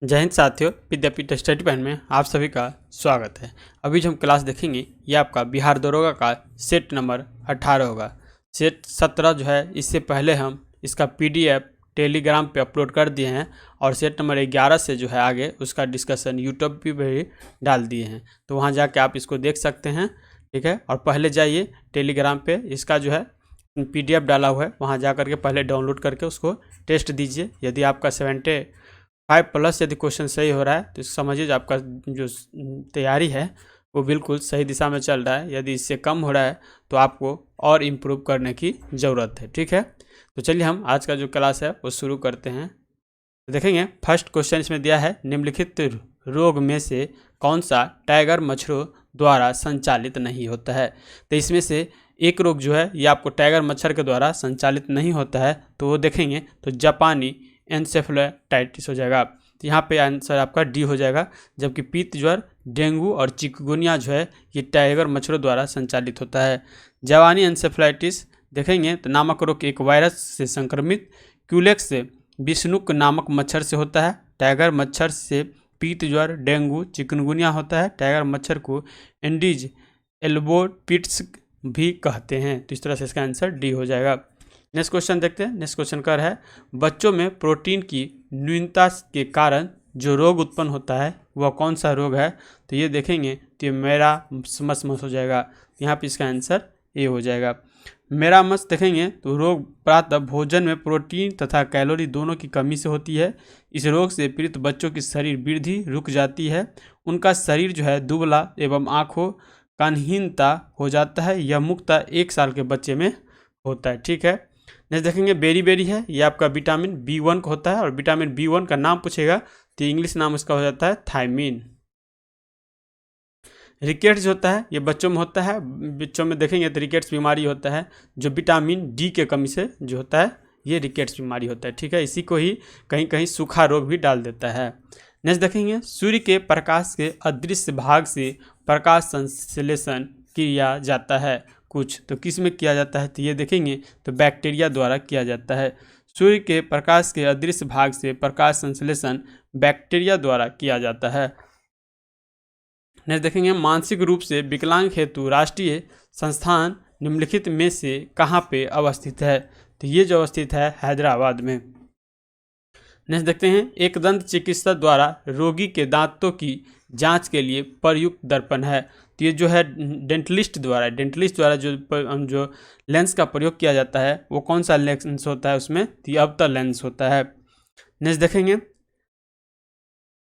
जय हिंद साथियों, विद्यापीठ study pan में आप सभी का स्वागत है। अभी जो हम क्लास देखेंगे ये आपका बिहार दरोगा का सेट नंबर 18 होगा। सेट 17 जो है इससे पहले हम इसका पीडीएफ टेलीग्राम पे अपलोड कर दिए हैं और सेट नंबर 11 से जो है आगे उसका डिस्कशन यूट्यूब पे भी डाल दिए हैं, तो वहाँ जाके आप इसको देख सकते हैं। ठीक है, और पहले जाइए टेलीग्राम पे, इसका जो है पीडीएफ डाला हुआ है, वहाँ जा करके पहले डाउनलोड करके उसको टेस्ट दीजिए। यदि आपका 75+ यदि क्वेश्चन सही हो रहा है तो समझिए आपका जो तैयारी है वो बिल्कुल सही दिशा में चल रहा है। यदि इससे कम हो रहा है तो आपको और इम्प्रूव करने की ज़रूरत है। ठीक है, तो चलिए हम आज का जो क्लास है वो शुरू करते हैं। तो देखेंगे फर्स्ट क्वेश्चन इसमें दिया है, निम्नलिखित रोग में से कौन सा टाइगर मच्छरों द्वारा संचालित नहीं होता है। तो इसमें से एक रोग जो है ये आपको टाइगर मच्छर के द्वारा संचालित नहीं होता है, तो वो देखेंगे तो जापानी एन्सेफेलाइटिस हो जाएगा। तो यहाँ पे आंसर आपका डी हो जाएगा। जबकि पीत ज्वर, डेंगू और चिकनगुनिया जो है ये टाइगर मच्छरों द्वारा संचालित होता है। जापानी एन्सेफेलाइटिस देखेंगे तो नामक रोग एक वायरस से संक्रमित क्यूलेक्स विष्णुक नामक मच्छर से होता है। टाइगर मच्छर से पीत ज्वर, डेंगू, चिकनगुनिया होता है। टाइगर मच्छर को एंडीज एल्बोपिट्स भी कहते हैं। तो इस तरह से इसका आंसर डी हो जाएगा। नेक्स्ट क्वेश्चन देखते हैं। नेक्स्ट क्वेश्चन कर है, बच्चों में प्रोटीन की न्यूनता के कारण जो रोग उत्पन्न होता है वह कौन सा रोग है। तो ये देखेंगे तो ये मेरामस हो जाएगा। यहाँ पे इसका आंसर ए हो जाएगा। मेरामस देखेंगे तो रोग प्रातः भोजन में प्रोटीन तथा कैलोरी दोनों की कमी से होती है। इस रोग से पीड़ित बच्चों की शरीर वृद्धि रुक जाती है। उनका शरीर जो है दुबला एवं आँखों का हीनता हो जाता है। यह मुख्यतः 1 साल के बच्चे में होता है। ठीक है, नेक्स्ट देखेंगे बेरी है, ये आपका विटामिन B1 का होता है और विटामिन B1 का नाम पूछेगा तो इंग्लिश नाम उसका हो जाता है थायमीन। रिकेट्स होता है ये बच्चों में होता है। बच्चों में देखेंगे तो रिकेट्स बीमारी होता है जो विटामिन डी के कमी से जो होता है ये रिकेट्स बीमारी होता है। ठीक है, इसी को ही कहीं कहीं सूखा रोग भी डाल देता है। नेक्स्ट देखेंगे सूर्य के प्रकाश के अदृश्य भाग से प्रकाश संश्लेषण किया जाता है कुछ, तो किस में किया जाता है तो ये देखेंगे तो बैक्टीरिया द्वारा किया जाता है। सूर्य के प्रकाश के अदृश्य भाग से प्रकाश संश्लेषण बैक्टीरिया द्वारा किया जाता है। नेक्स्ट देखेंगे मानसिक रूप से विकलांग हेतु राष्ट्रीय संस्थान निम्नलिखित में से कहाँ पे अवस्थित है। तो ये जो अवस्थित है हैदराबाद में। नेक्स्ट देखते हैं, एक दंत चिकित्सक द्वारा रोगी के दांतों की जांच के लिए प्रयुक्त दर्पण है। तो ये जो है डेंटलिस्ट द्वारा जो लेंस का प्रयोग किया जाता है वो कौन सा लेंस होता है उसमें, तो ये अवतल लेंस होता है। नेक्स्ट देखेंगे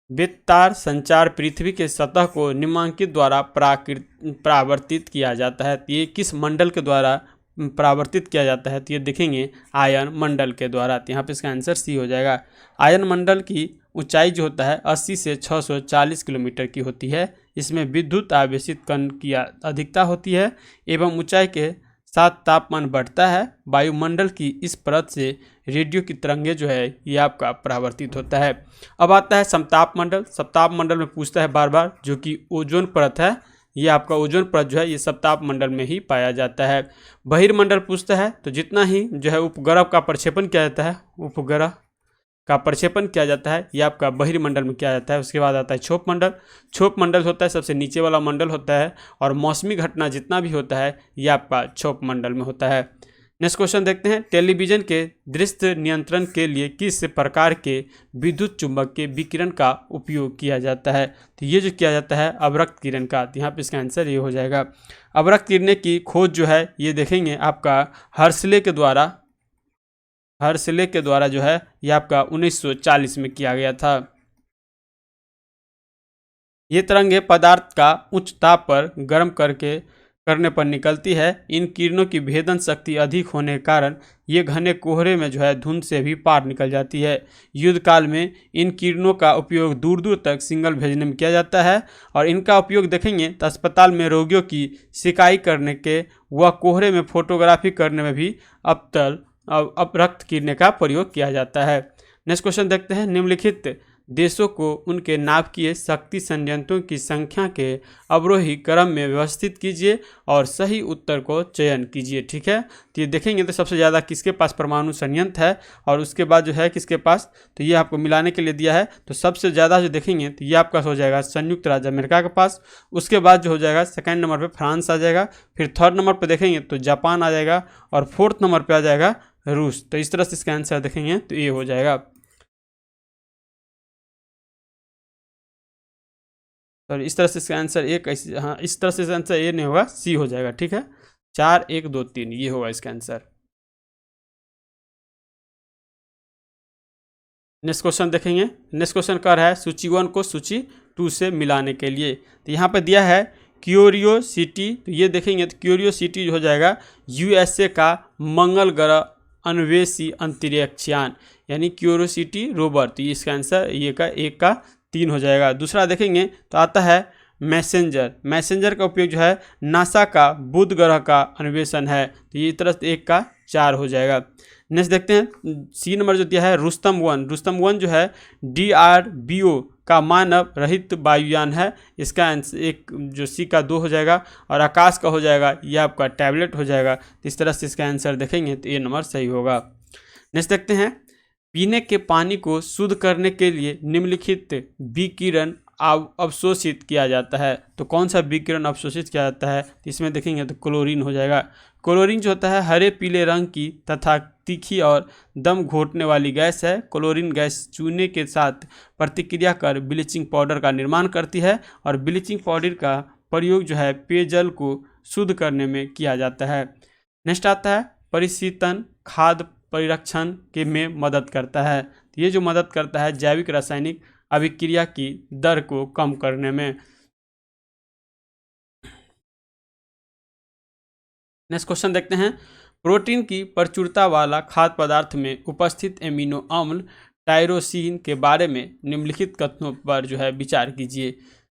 बेतार संचार पृथ्वी के सतह को निम्नांकित द्वारा परावर्तित किया जाता है। तो ये किस मंडल के द्वारा परावर्तित किया जाता है तो ये देखेंगे आयन मंडल के द्वारा। तो यहाँ पे इसका आंसर सी हो जाएगा। आयन मंडल की ऊंचाई जो होता है 80 से 640 किलोमीटर की होती है। इसमें विद्युत आवेशित कण की अधिकता होती है एवं ऊंचाई के साथ तापमान बढ़ता है। वायुमंडल की इस परत से रेडियो की तरंगें जो है ये आपका परावर्तित होता है। अब आता है समताप मंडल में पूछता है बार बार, जो कि ओजोन परत है। ये आपका ओजोन परत जो है ये सप्ताप मंडल में ही पाया जाता है। बहिर्मंडल पूछता है तो जितना ही जो है उपग्रह का प्रक्षेपण किया जाता है, उपग्रह का प्रक्षेपण किया जाता है ये आपका बहिर्मंडल में किया जाता है। उसके बाद आता है क्षोभ मंडल होता है, सबसे नीचे वाला मंडल होता है। और मौसमी घटना जितना भी होता है ये आपका क्षोभ मंडल में होता है। नेक्स्ट क्वेश्चन देखते हैं, टेलीविजन के दृश्य नियंत्रण के लिए किस प्रकार के विद्युत चुंबक के विकिरण का उपयोग किया जाता है। तो ये जो किया जाता है अवरक्त किरण का। तो यहाँ पे इसका आंसर ये हो जाएगा। अवरक्त किरणें की खोज जो है ये देखेंगे आपका हर्सले के द्वारा जो है ये आपका 1940 में किया गया था। ये तरंगे पदार्थ का उच्च ताप पर गर्म करने पर निकलती है। इन किरणों की भेदन शक्ति अधिक होने के कारण ये घने कोहरे में जो है धुंध से भी पार निकल जाती है। युद्ध काल में इन किरणों का उपयोग दूर दूर तक सिग्नल भेजने में किया जाता है और इनका उपयोग देखेंगे तो अस्पताल में रोगियों की सिकाई करने के व कोहरे में फोटोग्राफी करने में भी अवरक्त किरणें का प्रयोग किया जाता है। नेक्स्ट क्वेश्चन देखते हैं, निम्नलिखित देशों को उनके नाभिकीय शक्ति संयंत्रों की संख्या के अवरोही क्रम में व्यवस्थित कीजिए और सही उत्तर को चयन कीजिए। ठीक है, तो ये देखेंगे तो सबसे ज़्यादा किसके पास परमाणु संयंत्र है और उसके बाद जो है किसके पास, तो ये आपको मिलाने के लिए दिया है। तो सबसे ज़्यादा जो देखेंगे तो ये आपका हो जाएगा संयुक्त राज्य अमेरिका के पास। उसके बाद जो हो जाएगा सेकेंड नंबर पर फ्रांस आ जाएगा, फिर थर्ड नंबर पर देखेंगे तो जापान आ जाएगा और फोर्थ नंबर पर आ जाएगा रूस। तो इस तरह से इसका आंसर देखेंगे तो ये हो जाएगा, और इस तरह से इसका आंसर एक ऐसे, हाँ इस तरह से इसका आंसर ए नहीं होगा, सी हो जाएगा। ठीक है, 4 1 2 3 ये होगा इसका आंसर। नेक्स्ट क्वेश्चन देखेंगे। नेक्स्ट क्वेश्चन कर रहा है सूची 1 को सूची 2 से मिलाने के लिए। तो यहाँ पर दिया है क्यूरियोसिटी, तो ये देखेंगे तो क्यूरियोसिटी जो हो जाएगा यूएसए का मंगल ग्रह अन्वेषी अंतरिक्षयान, यानी क्यूरियोसिटी रोवर। तो ये इसका आंसर ये का 1 का 3 हो जाएगा। दूसरा देखेंगे तो आता है मैसेंजर। मैसेंजर का उपयोग जो है नासा का बुध ग्रह का अन्वेषण है, तो ये तरह से 1 का 4 हो जाएगा। नेक्स्ट देखते हैं सी नंबर जो दिया है रुस्तम 1। रुस्तम 1 जो है DRBO का मानव रहित वायुयान है, इसका आंसर एक जो सी का 2 हो जाएगा, और आकाश का हो जाएगा ये आपका टैबलेट हो जाएगा। तो इस तरह से इसका आंसर देखेंगे तो ये नंबर सही होगा। नेक्स्ट देखते हैं पीने के पानी को शुद्ध करने के लिए निम्नलिखित विकिरण अवशोषित किया जाता है। तो कौन सा विकिरण अवशोषित किया जाता है, तो इसमें देखेंगे तो क्लोरीन हो जाएगा। क्लोरीन जो होता है हरे पीले रंग की तथा तीखी और दम घोटने वाली गैस है। क्लोरीन गैस चूने के साथ प्रतिक्रिया कर ब्लीचिंग पाउडर का निर्माण करती है, और ब्लीचिंग पाउडर का प्रयोग जो है पेयजल को शुद्ध करने में किया जाता है। नेक्स्ट आता है परिशीतन खाद्य परिरक्षण के में मदद करता है। तो ये जो मदद करता है जैविक रासायनिक अभिक्रिया की दर को कम करने में। नेक्स्ट क्वेश्चन देखते हैं प्रोटीन की प्रचुरता वाला खाद्य पदार्थ में उपस्थित एमिनो अम्ल टायरोसिन के बारे में निम्नलिखित कथनों पर जो है विचार कीजिए।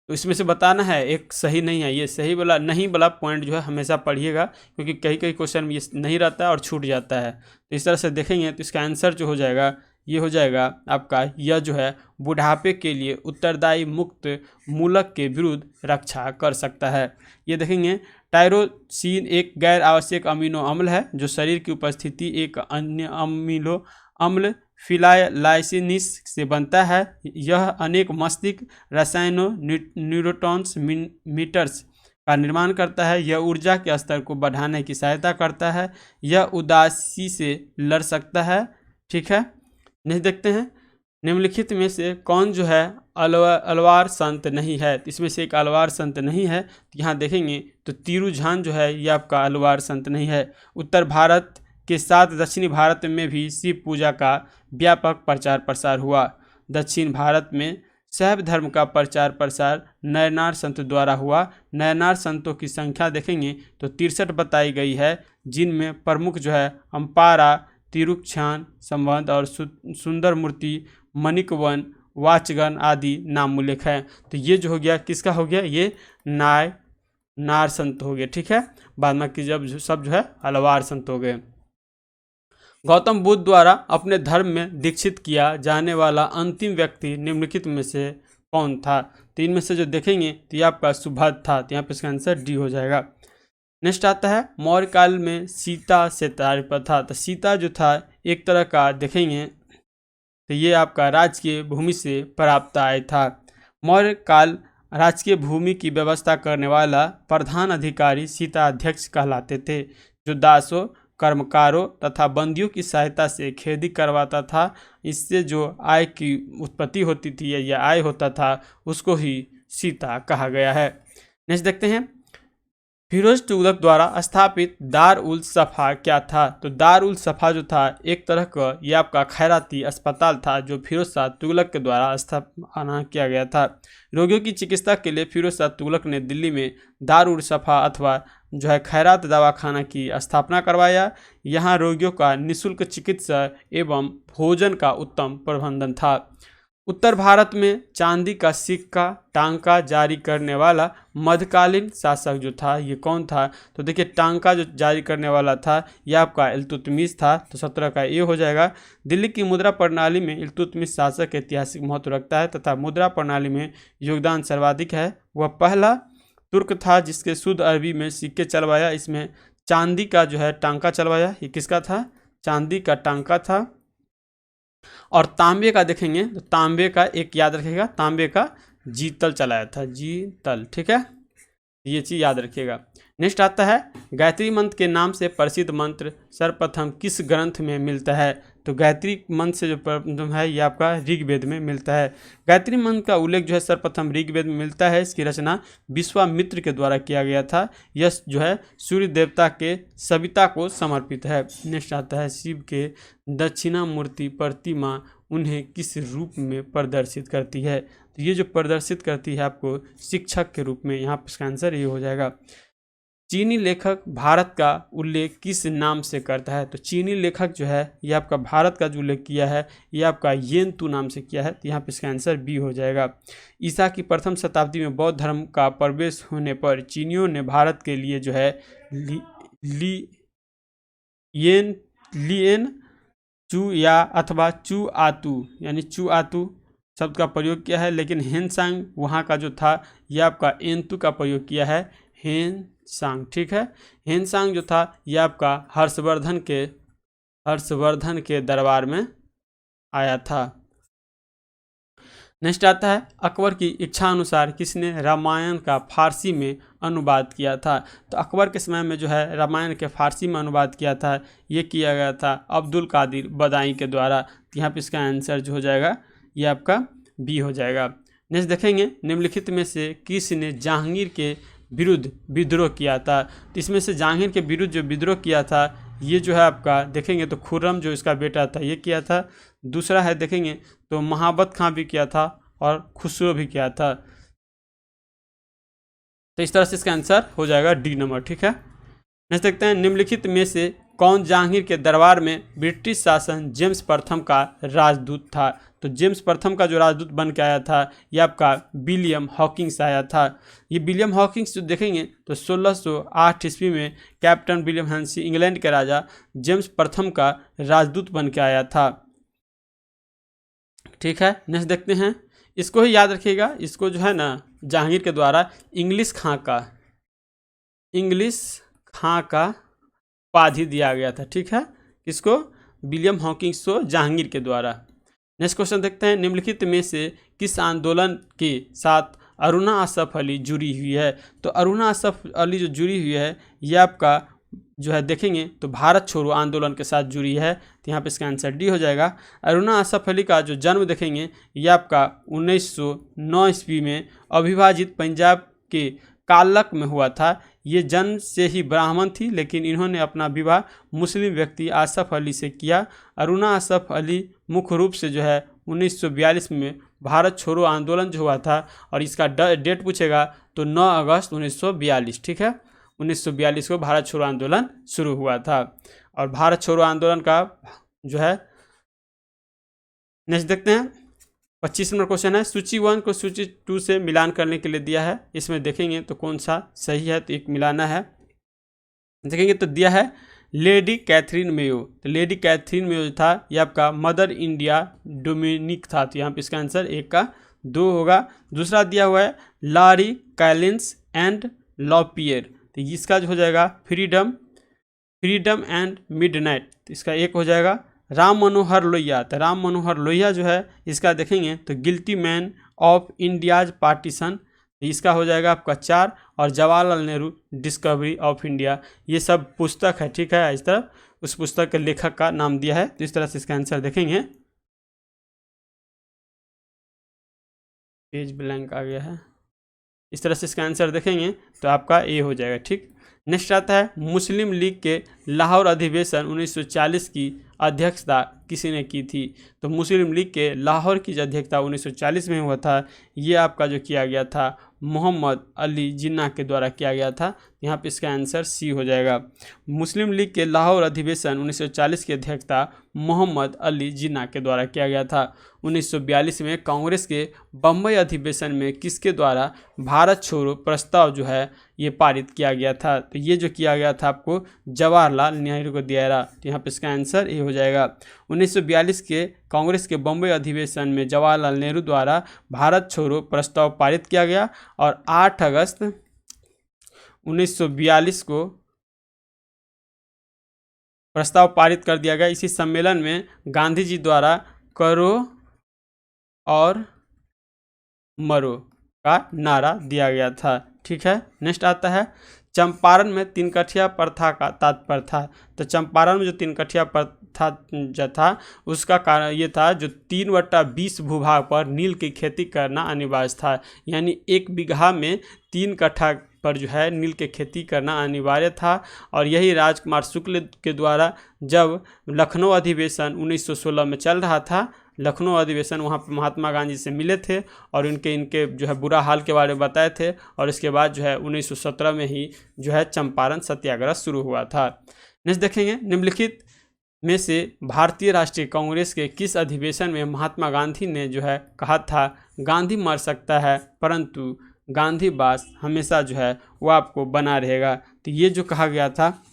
तो इसमें से बताना है, एक सही नहीं है, ये सही वाला नहीं वाला पॉइंट जो है हमेशा पढ़िएगा, क्योंकि कई कई क्वेश्चन में ये नहीं रहता है और छूट जाता है। तो इस तरह से देखेंगे तो इसका आंसर जो हो जाएगा ये हो जाएगा आपका, यह जो है बुढ़ापे के लिए उत्तरदायी मुक्त मूलक के विरुद्ध रक्षा कर सकता है। ये देखेंगे टायरोसिन एक गैर आवश्यक अमीनो अम्ल है जो शरीर की उपस्थिति एक अन्य अमीनो अम्ल फिनाइलाइसिस से बनता है। यह अनेक मस्तिष्क रसायनों न्यूरोट्रांसमीटर्स का निर्माण करता है। यह ऊर्जा के स्तर को बढ़ाने की सहायता करता है। यह उदासी से लड़ सकता है। ठीक है, नेक्स्ट देखते हैं निम्नलिखित में से कौन जो है अलवार संत नहीं है। तो इसमें से एक अलवार संत नहीं है, तो यहाँ देखेंगे तो तिरुझान जो है ये आपका अलवार संत नहीं है। उत्तर भारत के साथ दक्षिणी भारत में भी शिव पूजा का व्यापक प्रचार प्रसार हुआ। दक्षिण भारत में शैव धर्म का प्रचार प्रसार नयनार संत द्वारा हुआ। नयनार संतों की संख्या देखेंगे तो 63 बताई गई है, जिनमें प्रमुख जो है अम्पारा, तिरुक्षान संबंध और सुंदर मूर्ति, मणिकवन, वाचगन आदि नाम उल्लेख है। तो ये जो हो गया किसका हो गया, ये नार संत हो गए। ठीक है, बाद में कि जब सब जो है अलवार संत हो गए। गौतम बुद्ध द्वारा अपने धर्म में दीक्षित किया जाने वाला अंतिम व्यक्ति निम्नलिखित में से कौन था। तो इनमें से जो देखेंगे तो ये आपका सुभद्र था, तो यहाँ पे इसका आंसर डी हो जाएगा। नेक्स्ट आता है मौर्य काल में सीता से तात्पर्य था। तो सीता जो था एक तरह का देखेंगे तो ये आपका राजकीय भूमि से प्राप्त आय था। मौर्य काल राजकीय भूमि की व्यवस्था करने वाला प्रधान अधिकारी सीता अध्यक्ष कहलाते थे, जो दासों, कर्मकारों तथा बंदियों की सहायता से खेती करवाता था। इससे जो आय की उत्पत्ति होती थी या आय होता था उसको ही सीता कहा गया है। नेक्स्ट देखते हैं फिरोज तुगलक द्वारा स्थापित दार उल सफ़ा क्या था। तो दार उल सफ़ा जो था एक तरह का ये आपका खैराती अस्पताल था, जो फिरोज शाह तुगलक के द्वारा स्थापना किया गया था। रोगियों की चिकित्सा के लिए फिरोज शाह तुगलक ने दिल्ली में दार उल सफ़ा अथवा जो है खैरात दवाखाना की स्थापना करवाया। यहाँ रोगियों का निःशुल्क चिकित्सा एवं भोजन का उत्तम प्रबंधन था। उत्तर भारत में चांदी का सिक्का टांका जारी करने वाला मध्यकालीन शासक जो था ये कौन था? तो देखिए टांका जो जारी करने वाला था यह आपका इल्तुतमिश था, तो 17 का ये हो जाएगा। दिल्ली की मुद्रा प्रणाली में इल्तुतमिश शासक ऐतिहासिक महत्व रखता है तथा मुद्रा प्रणाली में योगदान सर्वाधिक है। वह पहला तुर्क था जिसके शुद्ध अरबी में सिक्के चलवाया। इसमें चांदी का जो है टांका चलवाया। ये किसका था? चांदी का टांका था। और तांबे का देखेंगे तो तांबे का एक याद रखिएगा, तांबे का जीतल चलाया था, जीतल। ठीक है, ये चीज़ याद रखिएगा। नेक्स्ट आता है गायत्री मंत्र के नाम से प्रसिद्ध मंत्र सर्वप्रथम किस ग्रंथ में मिलता है? तो गायत्री मंत्र से जो प्रथम है ये आपका ऋग्वेद में मिलता है। गायत्री मंत्र का उल्लेख जो है सर्वप्रथम ऋग्वेद में मिलता है। इसकी रचना विश्वामित्र के द्वारा किया गया था। यह जो है सूर्य देवता के सविता को समर्पित है। नेक्स्ट आता है शिव के दक्षिणामूर्ति प्रतिमा उन्हें किस रूप में प्रदर्शित करती है? तो ये जो प्रदर्शित करती है आपको शिक्षक के रूप में, यहाँ पर इसका आंसर ये हो जाएगा। चीनी लेखक भारत का उल्लेख किस नाम से करता है? तो चीनी लेखक जो है ये आपका भारत का जो उल्लेख किया है ये आपका येनतू नाम से किया है, तो यहाँ पे इसका आंसर बी हो जाएगा। ईसा की प्रथम शताब्दी में बौद्ध धर्म का प्रवेश होने पर चीनियों ने भारत के लिए जो है लियन चू या अथवा चू आतू यानी चू आतू शब्द का प्रयोग किया है, लेकिन हेनसांग वहाँ का जो था ये आपका एंतु का प्रयोग किया है, हेनसांग। ठीक है, हेनसांग जो था ये आपका हर्षवर्धन के दरबार में आया था। नेक्स्ट आता है अकबर की इच्छा अनुसार किसने रामायण का फारसी में अनुवाद किया था? तो अकबर के समय में जो है रामायण के फारसी में अनुवाद किया था ये किया गया था अब्दुल कादिर बदाई के द्वारा। तो यहाँ पे इसका आंसर जो हो जाएगा ये आपका बी हो जाएगा। नेक्स्ट देखेंगे निम्नलिखित में से किसने जहांगीर के विरुद्ध विद्रोह किया था? तो इसमें से जहांगीर के विरुद्ध जो विद्रोह किया था ये जो है आपका देखेंगे तो खुर्रम जो इसका बेटा था ये किया था। दूसरा है देखेंगे तो महाबत खां भी किया था और खुसरो भी किया था। तो इस तरह से इसका आंसर हो जाएगा डी नंबर। ठीक है, नेक्स्ट देखते हैं निम्नलिखित में से कौन जहांगीर के दरबार में ब्रिटिश शासन जेम्स प्रथम का राजदूत था? तो जेम्स प्रथम का जो राजदूत बन के आया था ये आपका विलियम हॉकिंस आया था। ये विलियम हॉकिंस जो देखेंगे तो 1608 ईस्वी में कैप्टन विलियम हेंसी इंग्लैंड के राजा जेम्स प्रथम का राजदूत बन के आया था। ठीक है, नेक्स्ट देखते हैं, इसको ही याद रखिएगा, इसको जो है ना जहांगीर के द्वारा इंग्लिश खां का उपाधि दिया गया था। ठीक है, किसको? विलियम हॉकिंस को जहांगीर के द्वारा। नेक्स्ट क्वेश्चन देखते हैं निम्नलिखित में से किस आंदोलन के साथ अरुणा असफ अली जुड़ी हुई है? तो अरुणा असफ अली जो जुड़ी हुई है ये आपका जो है देखेंगे तो भारत छोड़ो आंदोलन के साथ जुड़ी है, तो यहाँ पे इसका आंसर डी हो जाएगा। अरुणा असफ अली का जो जन्म देखेंगे ये आपका 1909 ईस्वी में अविभाजित पंजाब के कालक में हुआ था। ये जन्म से ही ब्राह्मण थी, लेकिन इन्होंने अपना विवाह मुस्लिम व्यक्ति आसफ अली से किया। अरुणा असफ अली मुख्य रूप से जो है 1942 में भारत छोड़ो आंदोलन जो हुआ था, और इसका डेट पूछेगा तो 9 अगस्त 1942। ठीक है, 1942 को भारत छोड़ो आंदोलन शुरू हुआ था। और भारत छोड़ो आंदोलन का जो है नेक्स्ट देखते हैं 25 नंबर क्वेश्चन है, सूची 1 को सूची 2 से मिलान करने के लिए दिया है। इसमें देखेंगे तो कौन सा सही है, तो एक मिलाना है। देखेंगे तो दिया है लेडी कैथरीन मेयो, तो लेडी कैथरीन मेयो था ये आपका मदर इंडिया डोमिनिक था, तो यहाँ पे इसका आंसर 1 का 2 होगा। दूसरा दिया हुआ है लारी कैलिंस एंड लॉपियर, तो इसका जो हो जाएगा फ्रीडम एंड मिडनाइट, तो इसका 1 हो जाएगा। राम मनोहर लोहिया, तो राम मनोहर लोहिया जो है इसका देखेंगे तो guilty man of India's partition, इसका हो जाएगा आपका 4। और Jawaharlal Nehru discovery of India, ये सब पुस्तक है। ठीक है, इस तरह उस पुस्तक के लेखक का नाम दिया है, तो इस तरह से इसका आंसर देखेंगे। पेज ब्लैंक आ गया है, इस तरह से इसका आंसर देखेंगे तो आपका ए हो जाएगा। ठीक, नेक्स्ट आता है मुस्लिम लीग के लाहौर अधिवेशन 1940 की अध्यक्षता किसी ने की थी? तो मुस्लिम लीग के लाहौर की जो अध्यक्षता 1940 में हुआ था ये आपका जो किया गया था मोहम्मद अली जिन्ना के द्वारा किया गया था, यहाँ पे इसका आंसर सी हो जाएगा। मुस्लिम लीग के लाहौर अधिवेशन 1940 की अध्यक्षता मोहम्मद अली जिन्ना के द्वारा किया गया था। 1942 में कांग्रेस के बम्बई अधिवेशन में किसके द्वारा भारत छोड़ो प्रस्ताव जो है ये पारित किया गया था? तो ये जो किया गया था आपको जवाहरलाल नेहरू को दिया रहा। तो यहाँ पे इसका आंसर ये हो जाएगा। 1942 के कांग्रेस के बम्बई अधिवेशन में जवाहरलाल नेहरू द्वारा भारत छोड़ो प्रस्ताव पारित किया गया और 8 अगस्त 1942 को प्रस्ताव पारित कर दिया गया। इसी सम्मेलन में गांधी जी द्वारा करो और मरो का नारा दिया गया था। ठीक है, नेक्स्ट आता है चंपारण में तीन कठिया प्रथा का तात्पर्य था। तो चंपारण में जो तीन कठिया प्रथा जो था उसका कारण ये था जो 3/20 भूभाग पर नील की खेती करना अनिवार्य था, यानी 1 बीघा में 3 कट्ठा पर जो है नील की खेती करना अनिवार्य था। और यही राजकुमार शुक्ल के द्वारा जब लखनऊ अधिवेशन 1916 में चल रहा था, लखनऊ अधिवेशन वहाँ पर महात्मा गांधी से मिले थे और इनके जो है बुरा हाल के बारे में बताए थे और इसके बाद जो है 1917 में ही जो है चंपारण सत्याग्रह शुरू हुआ था। नेक्स्ट देखेंगे निम्नलिखित में से भारतीय राष्ट्रीय कांग्रेस के किस अधिवेशन में महात्मा गांधी ने जो है कहा था गांधी मर सकता है परंतु गांधीवाद हमेशा जो है वो आपको बना रहेगा। तो ये जो कहा गया था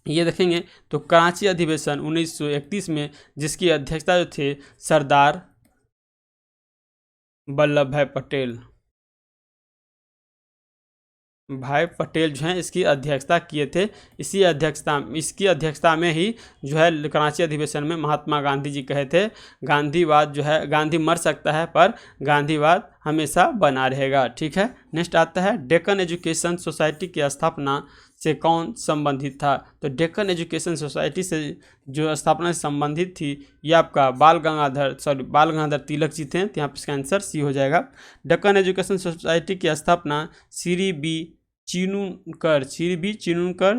ये देखेंगे तो कराची अधिवेशन 1931 में जिसकी अध्यक्षता जो थे सरदार वल्लभ भाई पटेल जो हैं इसकी अध्यक्षता किए थे। इसकी अध्यक्षता में ही जो है कराची अधिवेशन में महात्मा गांधी जी कहे थे गांधीवाद जो है गांधी मर सकता है पर गांधीवाद हमेशा बना रहेगा। ठीक है, नेक्स्ट आता है डेक्कन एजुकेशन सोसाइटी की स्थापना से कौन संबंधित था? तो डेक्कन एजुकेशन सोसाइटी से जो स्थापना से संबंधित थी ये आपका बाल गंगाधर तिलक जी थे। तो यहाँ पर इसका आंसर सी हो जाएगा। डेक्कन एजुकेशन सोसाइटी की स्थापना श्री बी चिनुनकर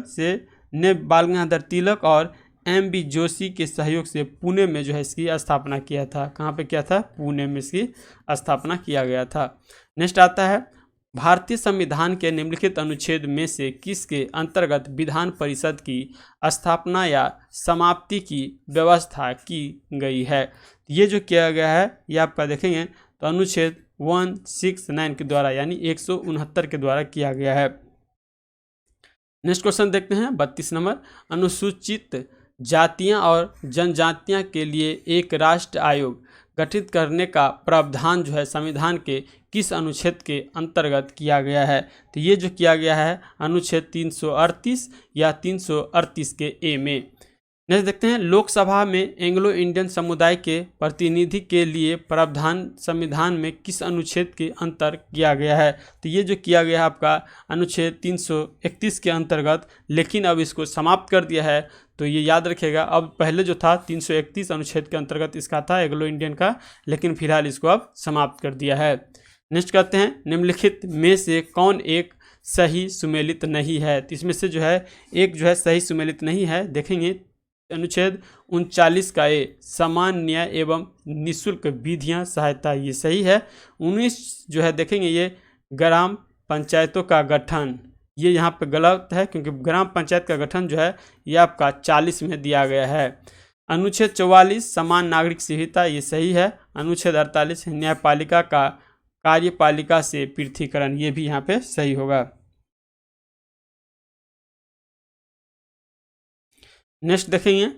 से ने बाल गंगाधर तिलक और M.B. जोशी के सहयोग से पुणे में जो है इसकी स्थापना किया था। कहाँ पे किया था? पुणे में इसकी स्थापना किया गया था। नेक्स्ट आता है भारतीय संविधान के निम्नलिखित अनुच्छेद में से किसके अंतर्गत विधान परिषद की स्थापना या समाप्ति की व्यवस्था की गई है? ये जो किया गया है ये आपका देखेंगे तो अनुच्छेद 169 के द्वारा यानी 169 के द्वारा किया गया है। नेक्स्ट क्वेश्चन देखते हैं 32 नंबर अनुसूचित जातियां और जनजातियां के लिए एक राष्ट्र आयोग गठित करने का प्रावधान जो है संविधान के किस अनुच्छेद के अंतर्गत किया गया है? तो ये जो किया गया है अनुच्छेद 338 या 338 के ए में। नेक्स्ट देखते हैं लोकसभा में एंग्लो इंडियन समुदाय के प्रतिनिधि के लिए प्रावधान संविधान में किस अनुच्छेद के अंतर किया गया है? तो ये जो किया गया है आपका अनुच्छेद 331 के अंतर्गत, लेकिन अब इसको समाप्त कर दिया है। तो ये याद रखिएगा अब पहले जो था 331 अनुच्छेद के अंतर्गत इसका था एंग्लो इंडियन का, लेकिन फिलहाल इसको अब समाप्त कर दिया है। नेक्स्ट कहते हैं निम्नलिखित में से कौन एक सही सुमेलित नहीं है? तो इसमें से जो है एक जो है सही सुमेलित नहीं है। देखेंगे अनुच्छेद 39 का ए समान न्याय एवं निःशुल्क विधियां सहायता ये सही है। 19 जो है देखेंगे ये ग्राम पंचायतों का गठन ये यहाँ पे गलत है क्योंकि ग्राम पंचायत का गठन जो है ये आपका 40 में दिया गया है। अनुच्छेद 44 समान नागरिक संहिता ये सही है। अनुच्छेद 48 न्यायपालिका का कार्यपालिका से पृथकीकरण ये भी यहाँ पे सही होगा। नेक्स्ट देखेंगे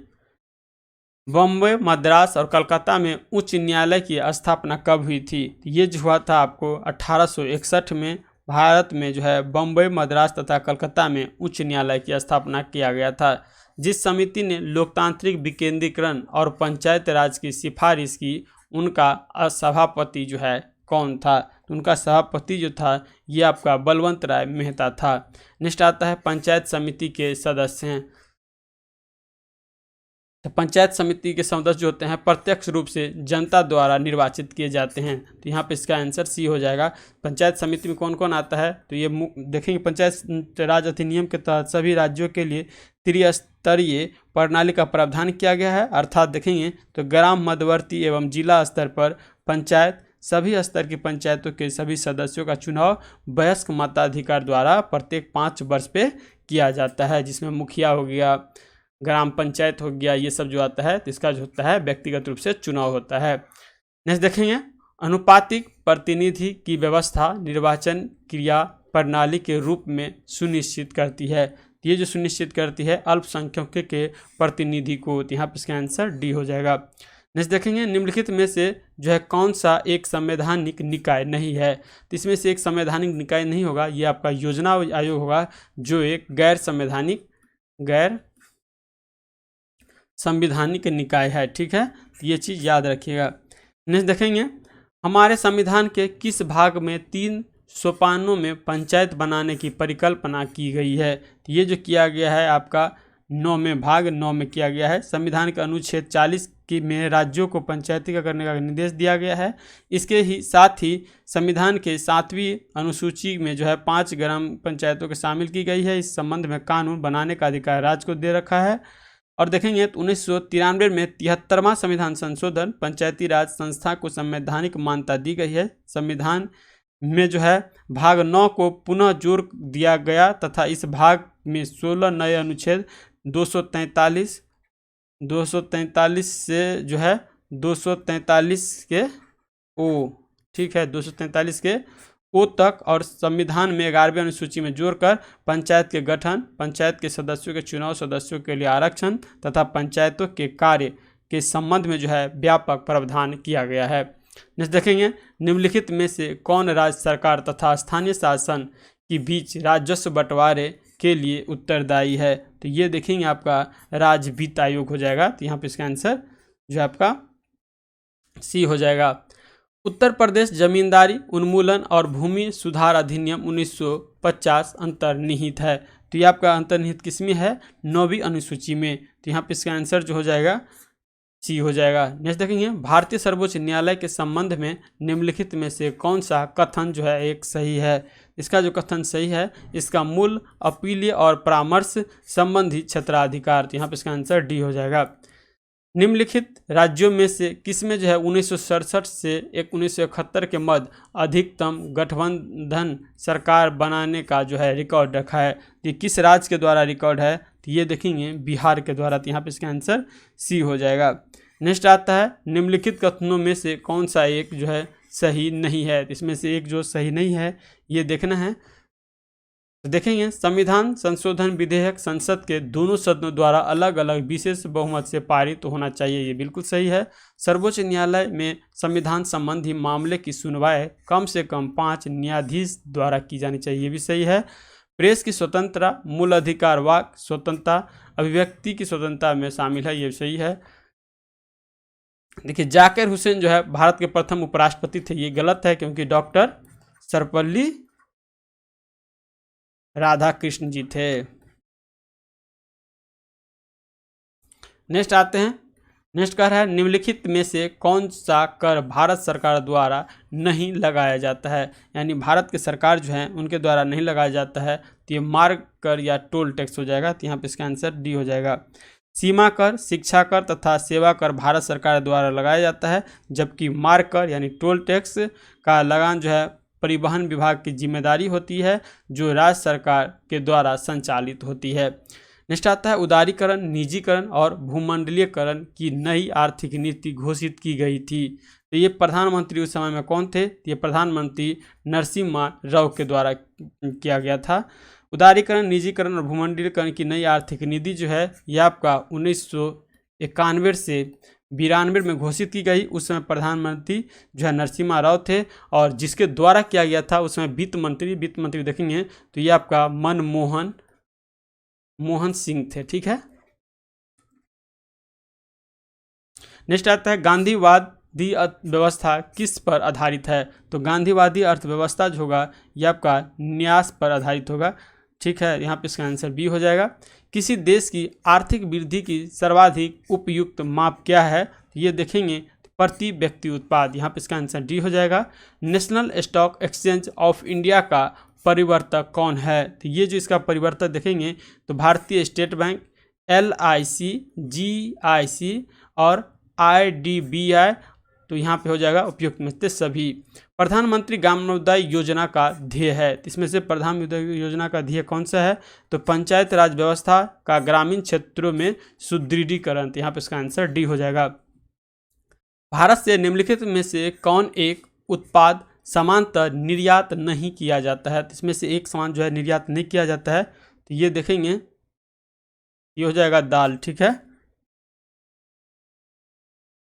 बॉम्बे, मद्रास और कलकत्ता में उच्च न्यायालय की स्थापना कब हुई थी? ये जो हुआ था आपको 1861 में भारत में जो है बॉम्बे, मद्रास तथा कलकत्ता में उच्च न्यायालय की स्थापना किया गया था। जिस समिति ने लोकतांत्रिक विकेंद्रीकरण और पंचायत राज की सिफारिश की उनका सभापति जो है कौन था? उनका सभापति जो था ये आपका बलवंत राय मेहता था। नेक्स्ट आता है पंचायत समिति के सदस्य हैं। तो पंचायत समिति के सदस्य जो होते हैं प्रत्यक्ष रूप से जनता द्वारा निर्वाचित किए जाते हैं। तो यहाँ पे इसका आंसर सी हो जाएगा। पंचायत समिति में कौन कौन आता है? तो ये देखेंगे पंचायत राज अधिनियम के तहत सभी राज्यों के लिए त्रिस्तरीय प्रणाली का प्रावधान किया गया है। अर्थात देखेंगे तो ग्राम, मध्यवर्ती एवं जिला स्तर पर पंचायत सभी स्तर की पंचायतों के सभी सदस्यों का चुनाव वयस्क मताधिकार द्वारा प्रत्येक 5 वर्ष पे किया जाता है, जिसमें मुखिया हो गया, ग्राम पंचायत हो गया, ये सब जो आता है तो इसका जो होता है व्यक्तिगत रूप से चुनाव होता है। नेक्स्ट देखेंगे, अनुपातिक प्रतिनिधि की व्यवस्था निर्वाचन क्रिया प्रणाली के रूप में सुनिश्चित करती है। ये जो सुनिश्चित करती है अल्पसंख्यकों के प्रतिनिधि को, तो यहाँ पर इसका आंसर डी हो जाएगा। नेक्स्ट देखेंगे, निम्नलिखित में से जो है कौन सा एक संवैधानिक निकाय नहीं है। तो इसमें से एक संवैधानिक निकाय नहीं होगा, ये आपका योजना आयोग होगा, जो एक गैर संवैधानिक निकाय है। ठीक है, तो ये चीज़ याद रखिएगा। नेक्स्ट देखेंगे, हमारे संविधान के किस भाग में 3 सोपानों में पंचायत बनाने की परिकल्पना की गई है। तो ये जो किया गया है आपका 9वें भाग 9 में किया गया है। संविधान के अनुच्छेद 40 की में राज्यों को पंचायती का करने का निर्देश दिया गया है। इसके ही साथ ही संविधान के 7वीं अनुसूची में जो है 5 ग्राम पंचायतों को शामिल की गई है। इस संबंध में कानून बनाने का अधिकार राज्य को दे रखा है। और देखेंगे तो 1993 में 73वां संविधान संशोधन पंचायती राज संस्था को संवैधानिक मान्यता दी गई है। संविधान में जो है भाग 9 को पुनः जोड़ दिया गया तथा इस भाग में 16 नए अनुच्छेद 243 से जो है 243 के ओ, ठीक है, 243 के ओ तक और संविधान में 11वीं अनुसूची में जोड़कर पंचायत के गठन, पंचायत के सदस्यों के चुनाव, सदस्यों के लिए आरक्षण तथा पंचायतों के कार्य के संबंध में जो है व्यापक प्रावधान किया गया है। नेक्स्ट देखेंगे, निम्नलिखित में से कौन राज्य सरकार तथा स्थानीय शासन के बीच राजस्व बंटवारे के लिए उत्तरदायी है। तो ये देखेंगे आपका राज्य वित्त आयोग हो जाएगा। तो यहाँ पे इसका आंसर जो आपका सी हो जाएगा। उत्तर प्रदेश जमींदारी उन्मूलन और भूमि सुधार अधिनियम 1950 अंतर्निहित है। तो ये आपका अंतर्निहित किसमें है, 9वीं अनुसूची में। तो यहाँ पे इसका आंसर जो हो जाएगा सी हो जाएगा। नेक्स्ट देखेंगे, भारतीय सर्वोच्च न्यायालय के संबंध में निम्नलिखित में से कौन सा कथन जो है एक सही है। इसका जो कथन सही है, इसका मूल अपीलीय और परामर्श संबंधी क्षेत्राधिकार। तो यहाँ पे इसका आंसर डी हो जाएगा। निम्नलिखित राज्यों में से किसमें जो है 1967 से 1971 के मध्य अधिकतम गठबंधन सरकार बनाने का जो है रिकॉर्ड रखा है। तो किस राज्य के द्वारा रिकॉर्ड है, तो ये देखेंगे बिहार के द्वारा। तो यहाँ पे इसका आंसर सी हो जाएगा। नेक्स्ट आता है, निम्नलिखित कथनों में से कौन सा एक जो है सही नहीं है। इसमें से एक जो सही नहीं है ये देखना है। तो देखेंगे, संविधान संशोधन विधेयक संसद के दोनों सदनों द्वारा अलग अलग विशेष बहुमत से पारित होना चाहिए। ये बिल्कुल सही है। सर्वोच्च न्यायालय में संविधान संबंधी मामले की सुनवाई कम से कम 5 न्यायाधीश द्वारा की जानी चाहिए। ये भी सही है। प्रेस की स्वतंत्रता, मूल अधिकार, वाक स्वतंत्रता, अभिव्यक्ति की स्वतंत्रता में शामिल है। ये सही है। देखिए, जाकिर हुसैन जो है भारत के प्रथम उपराष्ट्रपति थे। ये गलत है क्योंकि डॉक्टर सर्वपल्ली राधाकृष्ण जी थे। नेक्स्ट आते हैं, नेक्स्ट कह रहा है, निम्नलिखित में से कौन सा कर भारत सरकार द्वारा नहीं लगाया जाता है। यानी भारत के सरकार जो है उनके द्वारा नहीं लगाया जाता है। तो ये मार्ग कर या टोल टैक्स हो जाएगा। तो यहाँ पे इसका आंसर डी हो जाएगा। सीमा कर, शिक्षा कर तथा सेवा कर भारत सरकार द्वारा लगाया जाता है, जबकि मार्ग कर यानी टोल टैक्स का लगान जो है परिवहन विभाग की जिम्मेदारी होती है, जो राज्य सरकार के द्वारा संचालित होती है। नेक्स्ट आता है, उदारीकरण, निजीकरण और भूमंडलीयकरण की नई आर्थिक नीति घोषित की गई थी। तो ये प्रधानमंत्री उस समय में कौन थे, तो ये प्रधानमंत्री नरसिम्हा राव के द्वारा किया गया था। उदारीकरण, निजीकरण और भूमंडलीकरण की नई आर्थिक नीति जो है ये आपका 1991 से 92 में घोषित की गई। उस समय प्रधानमंत्री जो है नरसिम्हा राव थे और जिसके द्वारा किया गया था उस समय वित्त मंत्री देखेंगे तो ये आपका मनमोहन सिंह थे। ठीक है। नेक्स्ट आता है, गांधीवादी अर्थव्यवस्था किस पर आधारित है। तो गांधीवादी अर्थव्यवस्था जो होगा ये आपका न्यास पर आधारित होगा। ठीक है, यहाँ पे इसका आंसर बी हो जाएगा। किसी देश की आर्थिक वृद्धि की सर्वाधिक उपयुक्त माप क्या है, ये देखेंगे प्रति व्यक्ति उत्पाद। यहाँ पे इसका आंसर डी हो जाएगा। National stock exchange of India का परिवर्तक कौन है, तो ये जो इसका परिवर्तक देखेंगे तो भारतीय स्टेट बैंक, LIC, GIC और IDBI तो यहाँ पे हो जाएगा उपयुक्त में से सभी। प्रधानमंत्री ग्रामोदय योजना का ध्येय है, तो इसमें से प्रधानमंत्री योजना का ध्येय कौन सा है, तो पंचायत राज व्यवस्था का ग्रामीण क्षेत्रों में सुदृढ़ीकरण, तो यहाँ पे इसका आंसर डी हो जाएगा। भारत से निम्नलिखित में से कौन एक उत्पाद समांतर निर्यात नहीं किया जाता है, तो इसमें से एक सामान जो है निर्यात नहीं किया जाता है, तो ये देखेंगे ये हो जाएगा दाल, ठीक है।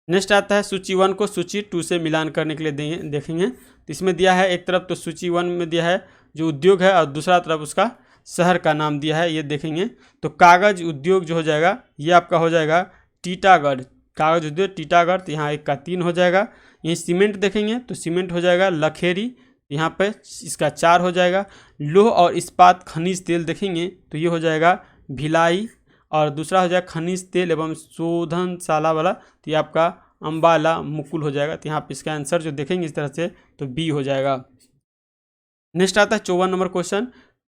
नेक्स्ट आता है सूची 1 को सूची 2 से मिलान करने के लिए देखेंगे, तो इसमें दिया है एक तरफ तो सूची 1 में दिया है जो उद्योग है और दूसरा तरफ उसका शहर का नाम दिया है, ये देखेंगे। तो कागज उद्योग जो हो जाएगा ये आपका हो जाएगा टीटागढ़, कागज उद्योग टीटागढ़, तो यहाँ 1 का 3 हो जाएगा। यहीं सीमेंट देखेंगे तो सीमेंट हो जाएगा लखेरी, यहाँ पे इसका 4 हो जाएगा। लौह और इस्पात खनिज तेल देखेंगे तो ये हो जाएगा भिलाई, और दूसरा हो जाएगा खनिज तेल एवं शोधनशाला वाला, तो ये आपका अम्बाला मुकुल हो जाएगा। तो यहाँ पे इसका आंसर जो देखेंगे इस तरह से तो बी हो जाएगा। नेक्स्ट आता है 54 नंबर क्वेश्चन,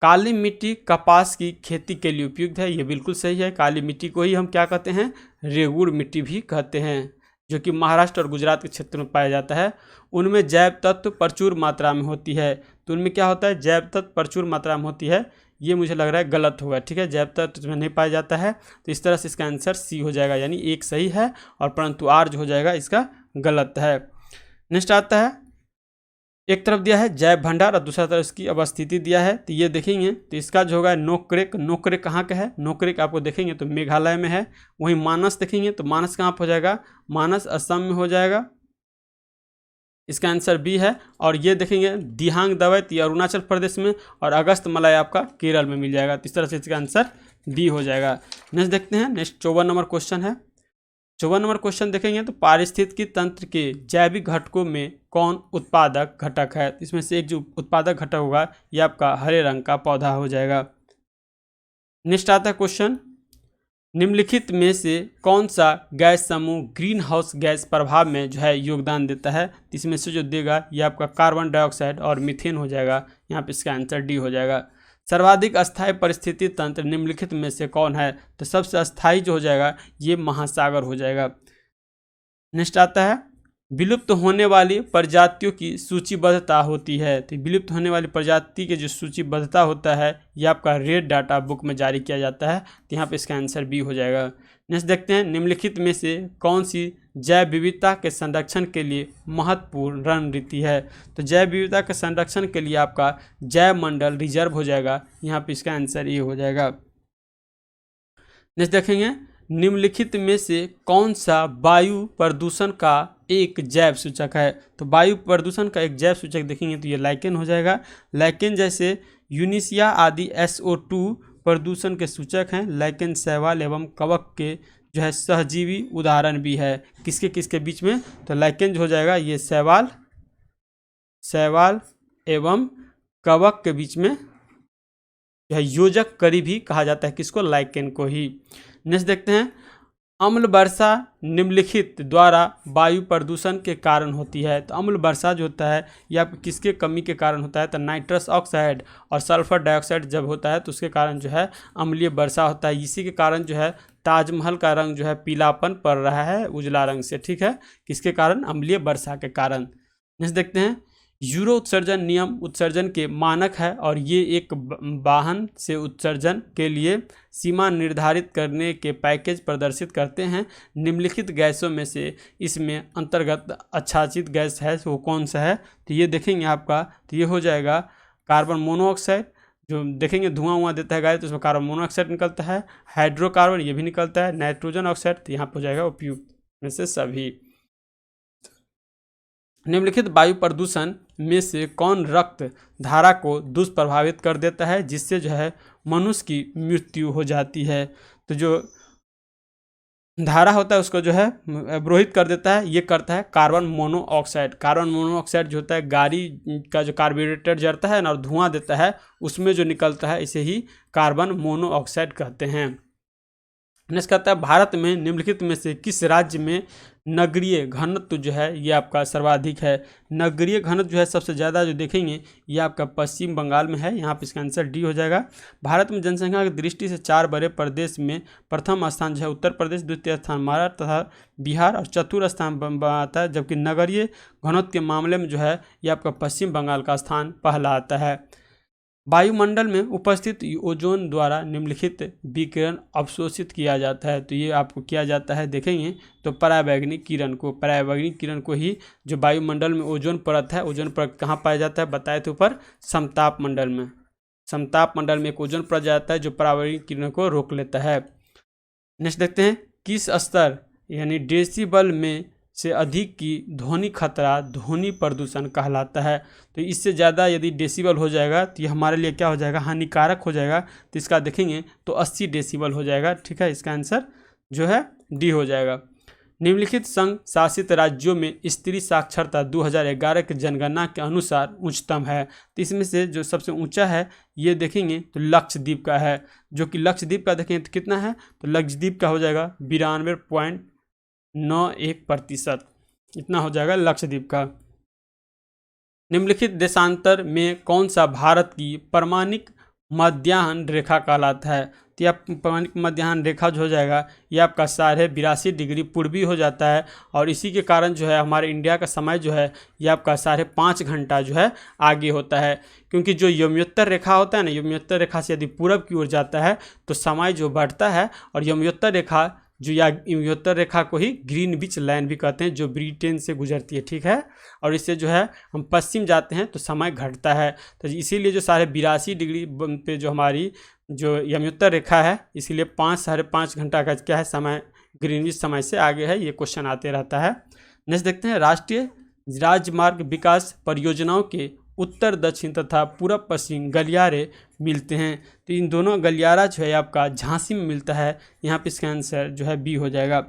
काली मिट्टी कपास की खेती के लिए उपयुक्त है, ये बिल्कुल सही है। काली मिट्टी को ही हम क्या कहते हैं, रेगुड़ मिट्टी भी कहते हैं, जो कि महाराष्ट्र और गुजरात के क्षेत्र में पाया जाता है। उनमें जैव तत्व प्रचुर मात्रा में होती है, तो उनमें क्या होता है, जैव तत्व प्रचुर मात्रा में होती है, ये मुझे लग रहा है गलत होगा, ठीक है। जैव तत्व इसमें नहीं पाया जाता है, तो इस तरह से इसका आंसर सी हो जाएगा, यानी एक सही है और परंतु आर जो हो जाएगा इसका गलत है। नेक्स्ट आता है, एक तरफ दिया है जैव भंडार और दूसरा तरफ इसकी अवस्थिति दिया है, तो ये देखेंगे तो इसका जो होगा नोकरेक, नोकरेक कहाँ का है, नोकरेक आपको देखेंगे तो मेघालय में है। वहीं मानस देखेंगे तो मानस कहाँ पर हो जाएगा, मानस असम में हो जाएगा, इसका आंसर बी है। और ये देखेंगे दिहांग दवैत ये अरुणाचल प्रदेश में, और अगस्त मलय आपका केरल में मिल जाएगा, तो इस तरह से इसका आंसर बी हो जाएगा। नेक्स्ट देखते हैं, नेक्स्ट 54 नंबर क्वेश्चन है। 54 नंबर क्वेश्चन देखेंगे तो पारिस्थितिकी तंत्र के जैविक घटकों में कौन उत्पादक घटक है, इसमें से एक जो उत्पादक घटक होगा ये आपका हरे रंग का पौधा हो जाएगा। नेक्स्ट आता है क्वेश्चन, निम्नलिखित में से कौन सा गैस समूह ग्रीन हाउस गैस प्रभाव में जो है योगदान देता है, इसमें से जो देगा ये आपका कार्बन डाइऑक्साइड और मीथेन हो जाएगा, यहाँ पे इसका आंसर डी हो जाएगा। सर्वाधिक अस्थायी परिस्थिति तंत्र निम्नलिखित में से कौन है, तो सबसे अस्थायी जो हो जाएगा ये महासागर हो जाएगा। नेक्स्ट आता है, विलुप्त होने वाली प्रजातियों की सूचीबद्धता होती है, तो विलुप्त होने वाली प्रजाति के जो सूचीबद्धता होता है ये आपका रेड डाटा बुक में जारी किया जाता है, तो यहाँ पे इसका आंसर बी हो जाएगा। नेक्स्ट देखते हैं, निम्नलिखित में से कौन सी जैव विविधता के संरक्षण के लिए महत्वपूर्ण रणनीति है, तो जैव विविधता के संरक्षण के लिए आपका जैव मंडल रिजर्व हो जाएगा, यहाँ पे इसका आंसर ए हो जाएगा। नेक्स्ट देखेंगे, निम्नलिखित में से कौन सा वायु प्रदूषण का एक जैव सूचक है, तो वायु प्रदूषण का एक जैव सूचक देखेंगे तो ये लाइकेन हो जाएगा। लाइकेन जैसे यूनिसिया आदि SO2 प्रदूषण के सूचक हैं। लाइकेन शैवाल एवं कवक के जो है सहजीवी उदाहरण भी है, किसके किसके बीच में, तो लाइकेन जो हो जाएगा ये शैवाल एवं कवक के बीच में जो है योजक करी भी कहा जाता है, किसको, लाइकेन को ही। नेक्स्ट देखते हैं, अम्ल वर्षा निम्नलिखित द्वारा वायु प्रदूषण के कारण होती है, तो अम्ल वर्षा जो होता है ये आपको किसके कमी के कारण होता है, तो नाइट्रस ऑक्साइड और सल्फर डाइऑक्साइड जब होता है तो उसके कारण जो है अम्लीय वर्षा होता है। इसी के कारण जो है ताजमहल का रंग जो है पीलापन पड़ रहा है उजला रंग से, ठीक है, किसके कारण, अम्लीय वर्षा के कारण। नेक्स्ट देखते हैं, यूरो उत्सर्जन नियम उत्सर्जन के मानक है, और ये एक वाहन से उत्सर्जन के लिए सीमा निर्धारित करने के पैकेज प्रदर्शित करते हैं। निम्नलिखित गैसों में से इसमें अंतर्गत आच्छादित गैस है वो कौन सा है, तो ये देखेंगे आपका, तो ये हो जाएगा कार्बन मोनोऑक्साइड, जो देखेंगे धुआं देता है गाड़ी तो उसमें कार्बन मोनोऑक्साइड निकलता है। हाइड्रोकार्बन ये भी निकलता है। नाइट्रोजन ऑक्साइड, तो यहाँ पर हो जाएगा उपयुक्त में से सभी। निम्नलिखित वायु प्रदूषण में से कौन रक्त धारा को दुष्प्रभावित कर देता है, जिससे जो है मनुष्य की मृत्यु हो जाती है, तो जो धारा होता है उसको जो है अवरोहित कर देता है, ये करता है कार्बन मोनोऑक्साइड। कार्बन मोनोऑक्साइड जो होता है गाड़ी का जो कार्बोरेटर जलता है ना और धुआं देता है उसमें जो निकलता है इसे ही कार्बन मोनोऑक्साइड कहते हैं। नेक्स्ट कहता है भारत में निम्नलिखित में से किस राज्य में नगरीय घनत्व जो है ये आपका सर्वाधिक है। नगरीय घनत्व जो है सबसे ज़्यादा जो देखेंगे ये आपका पश्चिम बंगाल में है। यहाँ पे इसका आंसर डी हो जाएगा। भारत में जनसंख्या की दृष्टि से 4 बड़े प्रदेश में प्रथम स्थान जो है उत्तर प्रदेश, द्वितीय स्थान महाराष्ट्र तथा बिहार और चतुर्थ स्थान आता है, जबकि नगरीय घनत्व के मामले में जो है ये आपका पश्चिम बंगाल का स्थान पहला आता है। वायुमंडल में उपस्थित ओजोन द्वारा निम्नलिखित विकिरण अवशोषित किया जाता है। तो ये आपको किया जाता है देखेंगे तो पराबैंगनी किरण को ही जो वायुमंडल में ओजोन परत है, ओजोन परत कहाँ पाया जाता है बताए थे ऊपर, समताप मंडल में एक ओजोन परत जाता है जो पराबैंगनी किरण को रोक लेता है। नेक्स्ट देखते हैं किस स्तर यानी डेसिबल में से अधिक की ध्वनि खतरा ध्वनि प्रदूषण कहलाता है। तो इससे ज़्यादा यदि डेसिबल हो जाएगा तो ये हमारे लिए क्या हो जाएगा, हानिकारक हो जाएगा। तो इसका देखेंगे तो 80 डेसिबल हो जाएगा। ठीक है, इसका आंसर जो है डी हो जाएगा। निम्नलिखित संघ शासित राज्यों में स्त्री साक्षरता 2011 की जनगणना के अनुसार उच्चतम है। तो इसमें से जो सबसे ऊंचा है ये देखेंगे तो लक्षद्वीप का है, जो कि लक्षद्वीप का देखेंगे तो कितना है, तो लक्षद्वीप का हो जाएगा 92.91%, इतना हो जाएगा लक्षद्वीप का। निम्नलिखित देशांतर में कौन सा भारत की परमाणिक मध्याह्न रेखा कहलाता है। तो यह परमाणिक मध्याह्न रेखा जो हो जाएगा ये आपका 82.5 डिग्री पूर्वी हो जाता है, और इसी के कारण जो है हमारे इंडिया का समय जो है ये आपका 5.5 घंटा जो है आगे होता है। क्योंकि जो यमयोत्तर रेखा होता है ना, यमयोत्तर रेखा से यदि पूरब की ओर जाता है तो समय जो बढ़ता है, और यमयोत्तर रेखा जो या यमयोत्तर रेखा को ही ग्रीनविच लाइन भी कहते हैं, जो ब्रिटेन से गुजरती है। ठीक है, और इससे जो है हम पश्चिम जाते हैं तो समय घटता है। तो इसीलिए जो 82.5 डिग्री पे जो हमारी जो यमयोत्तर रेखा है, इसीलिए 5-5.5 घंटा का क्या है समय ग्रीनविच समय से आगे है। ये क्वेश्चन आते रहता है। नेक्स्ट देखते हैं राष्ट्रीय राजमार्ग विकास परियोजनाओं के उत्तर दक्षिण तथा पूर्व पश्चिम गलियारे मिलते हैं। तो इन दोनों गलियारा जो है आपका झांसी में मिलता है। यहाँ पे इसका आंसर जो है बी हो जाएगा।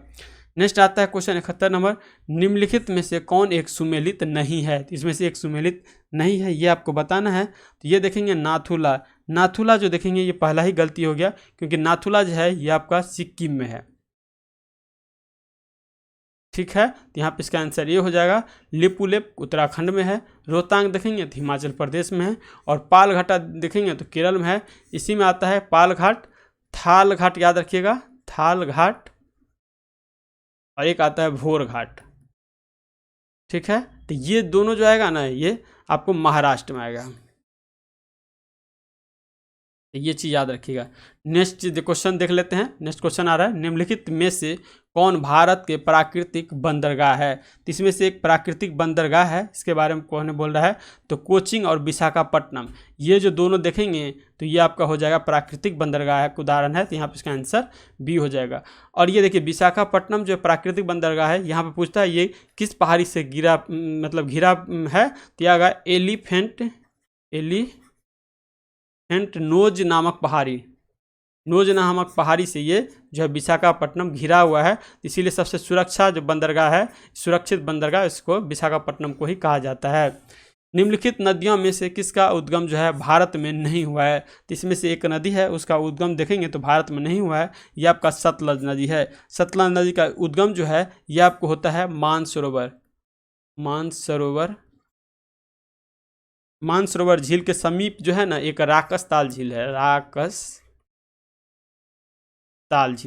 नेक्स्ट आता है क्वेश्चन 71 नंबर, निम्नलिखित में से कौन एक सुमेलित नहीं है। तो इसमें से एक सुमेलित नहीं है ये आपको बताना है। तो ये देखेंगे नाथुला जो देखेंगे ये पहला ही गलती हो गया, क्योंकि नाथुला जो है ये आपका सिक्किम में है। ठीक है, तो यहाँ पे इसका आंसर ये हो जाएगा। लिपुलेख उत्तराखंड में है, रोहतांग देखेंगे तो हिमाचल प्रदेश में है, और पालघाटा देखेंगे तो केरल में है। इसी में आता है पालघाट, थाल घाट याद रखिएगा, थाल घाट, और एक आता है भोर घाट। ठीक है, तो ये दोनों जो आएगा ना ये आपको महाराष्ट्र में आएगा, ये चीज़ याद रखिएगा। नेक्स्ट क्वेश्चन देख लेते हैं। नेक्स्ट क्वेश्चन आ रहा है, निम्नलिखित में से कौन भारत के प्राकृतिक बंदरगाह है। तो इसमें से एक प्राकृतिक बंदरगाह है, इसके बारे में कौन बोल रहा है, तो कोचिन और विशाखापट्टनम, ये जो दोनों देखेंगे तो ये आपका हो जाएगा प्राकृतिक बंदरगाह का उदाहरण है। तो यहाँ पे इसका आंसर बी हो जाएगा। और ये देखिए विशाखापट्टनम जो प्राकृतिक बंदरगाह है, यहाँ पे पूछता है ये किस पहाड़ी से घिरा है। तो यह आएगा एलिफेंट नोज नामक पहाड़ी से ये जो है विशाखापट्टनम घिरा हुआ है। इसीलिए सबसे सुरक्षित बंदरगाह इसको विशाखापट्टनम को ही कहा जाता है। निम्नलिखित नदियों में से किसका उद्गम जो है भारत में नहीं हुआ है। तो इसमें से एक नदी है, उसका उद्गम देखेंगे तो भारत में नहीं हुआ है, ये आपका सतलज नदी है। सतलज नदी का उद्गम जो है ये आपको होता है मानसरोवर झील के समीप जो है ना एक राकस ताल झील है,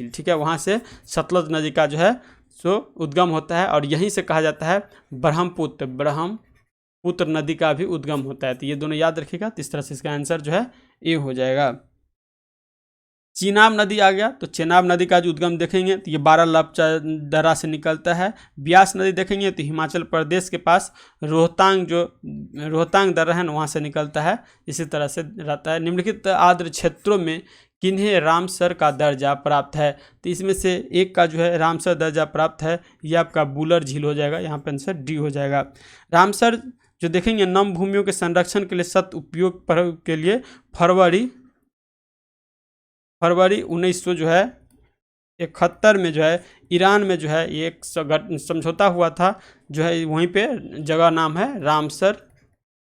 ठीक है, वहाँ से सतलज नदी का जो है सो उद्गम होता है, और यहीं से कहा जाता है ब्रह्मपुत्र नदी का भी उद्गम होता है। तो ये दोनों याद रखिएगा। तो इस तरह से इसका आंसर जो है ए हो जाएगा। चेनाब नदी आ गया, तो चेनाब नदी का जो उद्गम देखेंगे तो ये बारालाचा दर्रा से निकलता है। ब्यास नदी देखेंगे तो हिमाचल प्रदेश के पास रोहतांग दर्रा है ना वहाँ से निकलता है, इसी तरह से रहता है। निम्नलिखित आर्द्र क्षेत्रों में किन्हें रामसर का दर्जा प्राप्त है। तो इसमें से एक का जो है रामसर दर्जा प्राप्त है, ये आपका बुलर झील हो जाएगा। यहाँ पर आंसर डी हो जाएगा। रामसर जो देखेंगे नम भूमियों के संरक्षण के लिए सत उपयोग के लिए फरवरी 1971 में जो है ईरान में जो है एक समझौता हुआ था, जो है वहीं पे जगह नाम है रामसर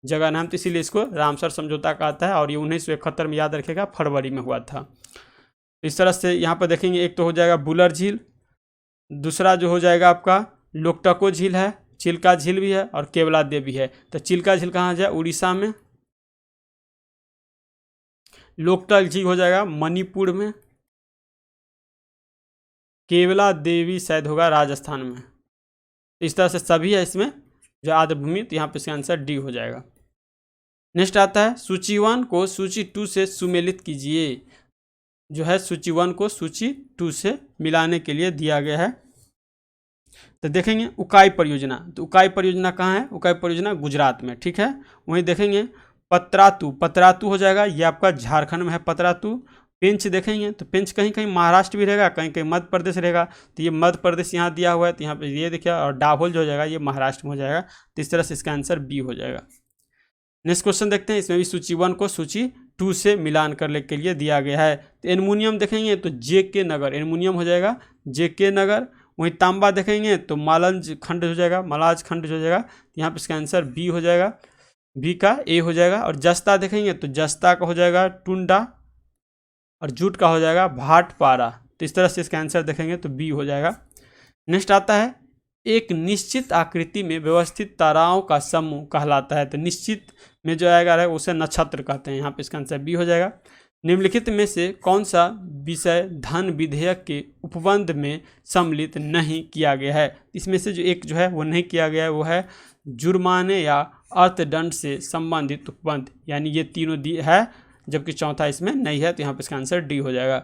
जगह नाम, तो इसीलिए इसको रामसर समझौता कहता है। और ये 1971 में याद रखेगा फरवरी में हुआ था। तो इस तरह से यहाँ पर देखेंगे, एक तो हो जाएगा बुलर झील, दूसरा जो हो जाएगा आपका लोकटको झील है, चिल्का झील भी है और केवला देवी है। तो चिल्का झील कहाँ जाए, उड़ीसा में। लोकटक झील हो जाएगा मणिपुर में। केवला देवी शायद होगा राजस्थान में। इस तरह से सभी है इसमें जो आर्द्रभूमि, तो यहाँ पे इसका आंसर डी हो जाएगा। नेक्स्ट आता है सूची 1 को सूची 2 से सुमेलित कीजिए। जो है सूची 1 को सूची 2 से मिलाने के लिए दिया गया है। तो देखेंगे उकाई परियोजना, तो उकाई परियोजना कहाँ है, उकाई परियोजना गुजरात में, ठीक है। वहीं देखेंगे पतरातू, पतरातू हो जाएगा, ये आपका झारखंड में है पतरातू। पेंच देखेंगे तो पेंच कहीं कहीं महाराष्ट्र भी रहेगा, कहीं कहीं मध्य प्रदेश रहेगा। तो ये मध्य प्रदेश यहाँ दिया हुआ है, तो यहाँ पे ये देखिए, और डाभोल जो हो जाएगा ये महाराष्ट्र में हो जाएगा। तो इस तरह से इसका आंसर बी हो जाएगा। नेक्स्ट क्वेश्चन देखते हैं, इसमें भी सूची 1 को सूची 2 से मिलान करने के लिए दिया गया है। तो एल्युमिनियम देखेंगे तो JK नगर, एल्युमिनियम हो जाएगा JK नगर। वहीं तांबा देखेंगे तो मालंज खंड हो जाएगा, मलाज खंड हो जाएगा। यहाँ पे इसका आंसर बी हो जाएगा, बी का ए हो जाएगा। और जस्ता देखेंगे तो जस्ता का हो जाएगा टुंडा, और जूट का हो जाएगा भाटपारा। तो इस तरह से इसका आंसर देखेंगे तो बी हो जाएगा। नेक्स्ट आता है एक निश्चित आकृति में व्यवस्थित ताराओं का समूह कहलाता है। तो निश्चित में जो आएगा उसे नक्षत्र कहते हैं। यहाँ पे इसका आंसर बी हो जाएगा। निम्नलिखित में से कौन सा विषय धन विधेयक के उपबंध में सम्मिलित नहीं किया गया है। इसमें से जो एक जो है वो नहीं किया गया है वो है जुर्माने या अर्थदंड से संबंधित उपबंध, यानी ये तीनों दी है, जबकि चौथा इसमें नहीं है। तो यहाँ पे इसका आंसर डी हो जाएगा।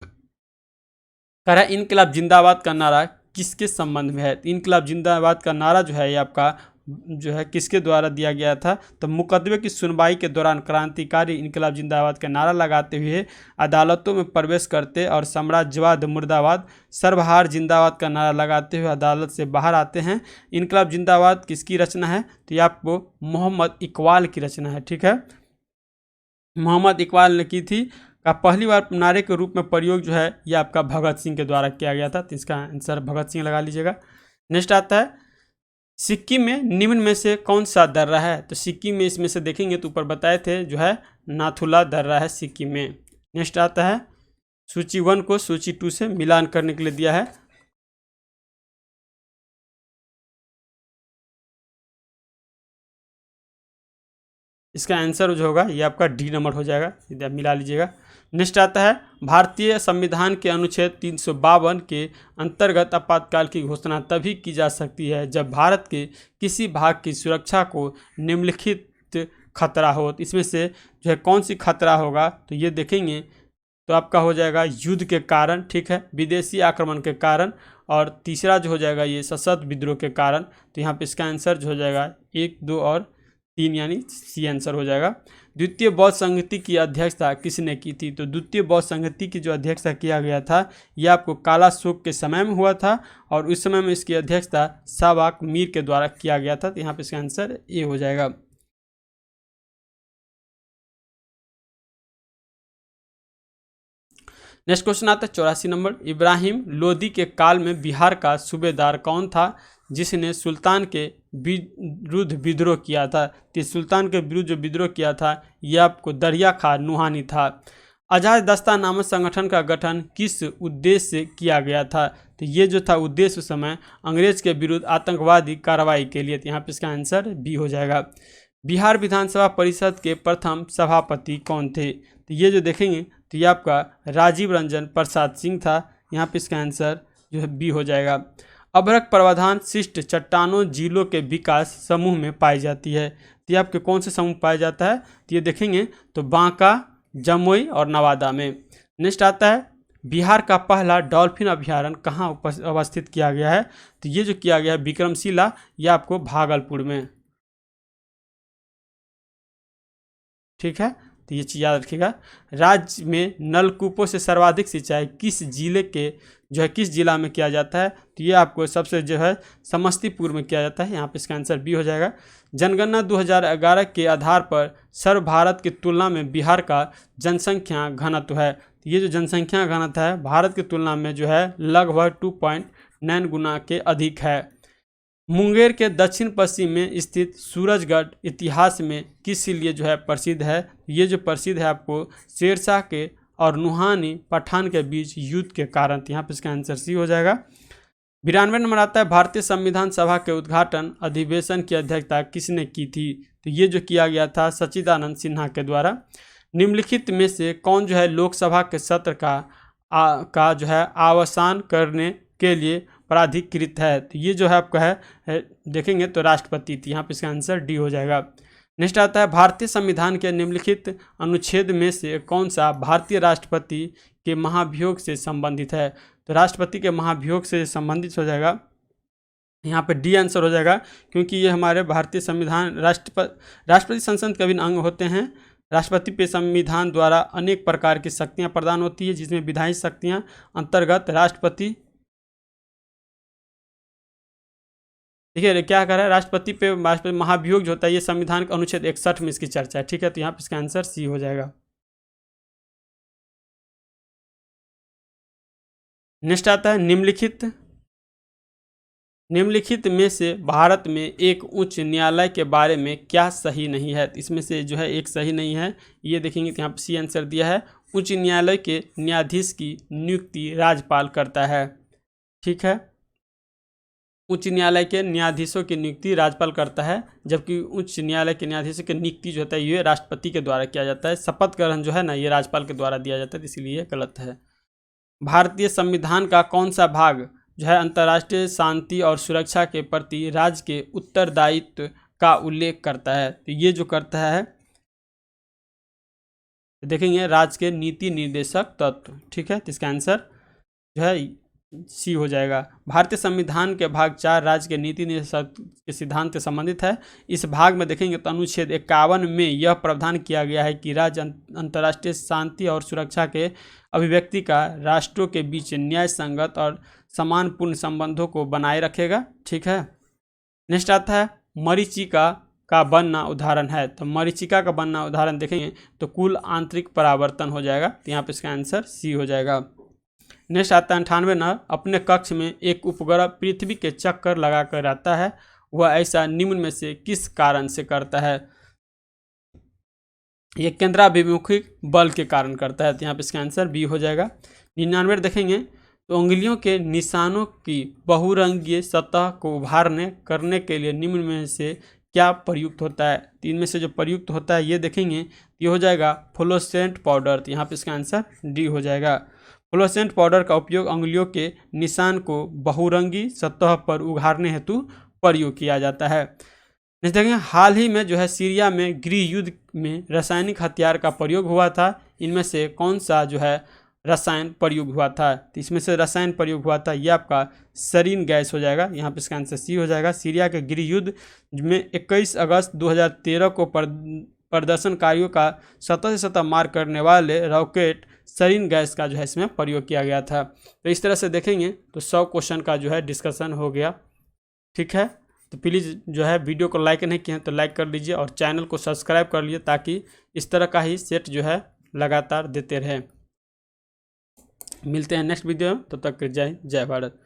कह रहा है इनकलाब जिंदाबाद का नारा किसके संबंध में है। इनकलाब जिंदाबाद का नारा जो है ये आपका जो है किसके द्वारा दिया गया था। तो मुकदमे की सुनवाई के दौरान क्रांतिकारी इनकलाब जिंदाबाद का नारा लगाते हुए अदालतों में प्रवेश करते और साम्राज्यवाद मुर्दाबाद सर्वहार जिंदाबाद का नारा लगाते हुए अदालत से बाहर आते हैं। इनकलाब जिंदाबाद किसकी रचना है, तो ये आपको मोहम्मद इकबाल की रचना है, ठीक है। मोहम्मद इकबाल ने की थी। का पहली बार नारे के रूप में प्रयोग जो है ये आपका भगत सिंह के द्वारा किया गया था। तो इसका आंसर भगत सिंह लगा लीजिएगा। नेक्स्ट आता है सिक्किम में निम्न में से कौन सा दर्रा है। तो सिक्किम में इसमें से देखेंगे तो ऊपर बताए थे जो है नाथुला दर्रा है सिक्किम में। नेक्स्ट आता है सूची 1 को सूची 2 से मिलान करने के लिए दिया है। इसका आंसर जो होगा ये आपका डी नंबर हो जाएगा, आप मिला लीजिएगा। नेक्स्ट आता है भारतीय संविधान के अनुच्छेद 352 के अंतर्गत आपातकाल की घोषणा तभी की जा सकती है जब भारत के किसी भाग की सुरक्षा को निम्नलिखित खतरा हो। तो इसमें से जो है कौन सी खतरा होगा, तो ये देखेंगे तो आपका हो जाएगा युद्ध के कारण, ठीक है, विदेशी आक्रमण के कारण, और तीसरा जो हो जाएगा ये सशस्त्र विद्रोह के कारण। तो यहाँ पे इसका आंसर जो हो जाएगा 1, 2 और 3 यानी सी आंसर हो जाएगा। द्वितीय बौद्ध संहति की अध्यक्षता किसने की थी। तो द्वितीय बौद्ध संहति की जो अध्यक्षता किया गया था यह आपको काला शोक के समय में हुआ था, और उस समय में इसकी अध्यक्षता सावाक मीर के द्वारा किया गया था। तो यहाँ पे इसका आंसर ए हो जाएगा। नेक्स्ट क्वेश्चन आता है 84 नंबर। इब्राहिम लोदी के काल में बिहार का सूबेदार कौन था जिसने सुल्तान के विरुद्ध विद्रोह किया था। तो सुल्तान के विरुद्ध जो विद्रोह किया था यह आपको दरिया खां नुहानी था। आज़ाद दस्ता नामक संगठन का गठन किस उद्देश्य से किया गया था। तो ये जो था उद्देश्य उस समय अंग्रेज के विरुद्ध आतंकवादी कार्रवाई के लिए। तो यहाँ पे इसका आंसर बी हो जाएगा। बिहार विधानसभा परिषद के प्रथम सभापति कौन थे। तो ये जो देखेंगे तो ये आपका राजीव रंजन प्रसाद सिंह था। यहाँ पे इसका आंसर जो है बी हो जाएगा। अभ्रक प्रवाधान शिष्ट चट्टानों झीलों के विकास समूह में पाई जाती है। तो ये आपके कौन से समूह पाया जाता है, तो ये देखेंगे तो बांका, जमुई और नवादा में। नेक्स्ट आता है बिहार का पहला डॉल्फिन अभ्यारण्य कहाँ अवस्थित किया गया है। तो ये जो किया गया है विक्रमशिला, ये आपको भागलपुर में, ठीक है। तो ये चीज़ याद रखिएगा। राज्य में नलकूपों से सर्वाधिक सिंचाई किस जिले के जो है किस जिला में किया जाता है। तो ये आपको सबसे जो है समस्तीपुर में किया जाता है। यहाँ पे इसका आंसर बी हो जाएगा। जनगणना 2011 के आधार पर सर्व भारत की तुलना में बिहार का जनसंख्या घनत्व है। तो ये जो जनसंख्या घनत्व है भारत की तुलना में जो है लगभग 2.9 गुना के अधिक है। मुंगेर के दक्षिण पश्चिम में स्थित सूरजगढ़ इतिहास में किस लिए जो है प्रसिद्ध है। ये जो प्रसिद्ध है आपको शेरशाह के और नुहानी पठान के बीच युद्ध के कारण। तो यहाँ पे इसका आंसर सी हो जाएगा। 92 नंबर आता है, भारतीय संविधान सभा के उद्घाटन अधिवेशन की अध्यक्षता किसने की थी? तो ये जो किया गया था सच्चिदानंद सिन्हा के द्वारा। निम्नलिखित में से कौन जो है लोकसभा के सत्र का जो है अवसान करने के लिए प्राधिकृत है? तो ये जो है आपका है देखेंगे तो राष्ट्रपति थी। यहाँ पे इसका आंसर डी हो जाएगा। नेक्स्ट आता है, भारतीय संविधान के निम्नलिखित अनुच्छेद में से कौन सा भारतीय राष्ट्रपति के महाभियोग से संबंधित है? तो राष्ट्रपति के महाभियोग से संबंधित हो जाएगा, यहाँ पे डी आंसर हो जाएगा, क्योंकि ये हमारे भारतीय संविधान राष्ट्रपति संसद के अभिन्न अंग होते हैं। राष्ट्रपति पे संविधान द्वारा अनेक प्रकार की शक्तियाँ प्रदान होती है, जिसमें विधायी शक्तियाँ अंतर्गत राष्ट्रपति, देखिए क्या कर रहा है, राष्ट्रपति पे महाभियोग जो होता है ये संविधान का अनुच्छेद 61 में इसकी चर्चा है। ठीक है, तो यहाँ पे इसका आंसर सी हो जाएगा। नेक्स्ट आता है, निम्नलिखित में से भारत में एक उच्च न्यायालय के बारे में क्या सही नहीं है? इसमें से जो है एक सही नहीं है, ये देखेंगे तो यहाँ पे सी आंसर दिया है। उच्च न्यायालय के न्यायाधीश की नियुक्ति राज्यपाल करता है। ठीक है, उच्च न्यायालय के न्यायाधीशों की नियुक्ति राज्यपाल करता है, जबकि उच्च न्यायालय के न्यायाधीशों की नियुक्ति जो होता है ये राष्ट्रपति के द्वारा किया जाता है। शपथ ग्रहण जो है ना ये राज्यपाल के द्वारा दिया जाता है, इसलिए गलत है। भारतीय संविधान का कौन सा भाग जो है अंतर्राष्ट्रीय शांति और सुरक्षा के प्रति राज्य के उत्तरदायित्व का उल्लेख करता है? तो ये जो करता है देखेंगे राज्य के नीति निर्देशक तत्व। ठीक है, तो इसका आंसर जो है सी हो जाएगा। भारतीय संविधान के भाग 4 राज्य के नीति निर्देशक के सिद्धांत से संबंधित है। इस भाग में देखेंगे तो अनुच्छेद 51 में यह प्रावधान किया गया है कि राज्य अंतर्राष्ट्रीय शांति और सुरक्षा के अभिव्यक्ति का राष्ट्रों के बीच न्याय संगत और सम्मानपूर्ण संबंधों को बनाए रखेगा। ठीक है, नेक्स्ट आता है, मरीचिका का बनना उदाहरण है। तो मरीचिका का बनना उदाहरण देखेंगे तो कुल आंतरिक परावर्तन हो जाएगा। तो यहाँ पे इसका आंसर सी हो जाएगा। नेक्स्ट आता है 98 नंबर, अपने कक्ष में एक उपग्रह पृथ्वी के चक्कर लगाकर रहता है, वह ऐसा निम्न में से किस कारण से करता है? ये केंद्राभिमुखी बल के कारण करता है। तो यहाँ पे इसका आंसर बी हो जाएगा। 99 देखेंगे तो उंगलियों के निशानों की बहुरंगीय सतह को उभारने करने के लिए निम्न में से क्या प्रयुक्त होता है? तो इनमें से जो प्रयुक्त होता है ये देखेंगे ये हो जाएगा फ्लोरोसेंट पाउडर। तो यहाँ पे इसका आंसर डी हो जाएगा। फ्लोरोसेंट पाउडर का उपयोग उंगलियों के निशान को बहुरंगी सतह पर उभारने हेतु प्रयोग किया जाता है। नेक्स्ट देखेंगे, हाल ही में जो है सीरिया में गृह युद्ध में रासायनिक हथियार का प्रयोग हुआ था, इनमें से कौन सा जो है रसायन प्रयोग हुआ था? तो इसमें से रसायन प्रयोग हुआ था ये आपका सरीन गैस हो जाएगा। यहाँ पे इसका आंसर सी हो जाएगा। सीरिया के गृह युद्ध में 21 अगस्त 2013 को प्रदर्शनकारियों का सतह से सतह मार करने वाले रॉकेट सरीन गैस का जो है इसमें प्रयोग किया गया था। तो इस तरह से देखेंगे तो 100 क्वेश्चन का जो है डिस्कशन हो गया। ठीक है, तो प्लीज़ जो है वीडियो को लाइक नहीं किए हैं तो लाइक कर लीजिए और चैनल को सब्सक्राइब कर लीजिए, ताकि इस तरह का ही सेट जो है लगातार देते रहें। मिलते हैं नेक्स्ट वीडियो में, तब तक जय भारत।